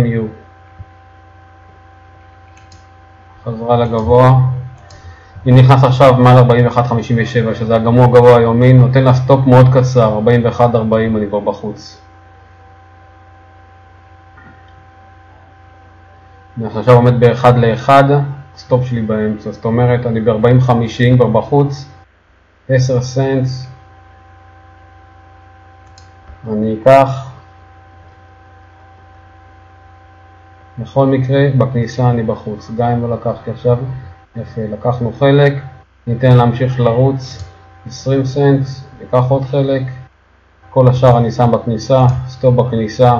יהיו. חזרה לגבוה. היא נכנס עכשיו מעל 41.57 שזה הגמור הגבוה היומי, נותן לה סטופ מאוד קצר, 41.40 אני כבר בחוץ. אני עכשיו עומד ב-1 ל-1, סטופ שלי באמצע, זאת אומרת אני ב-40.50 כבר בחוץ, 10 סנטס, אני אקח, בכל מקרה בכניסה אני בחוץ, גם אם לא לקחתי עכשיו, יפה, לקחנו חלק, ניתן להמשיך לרוץ 20 סנטס, ניקח עוד חלק, כל השאר אני שם בכניסה, סטופ בכניסה,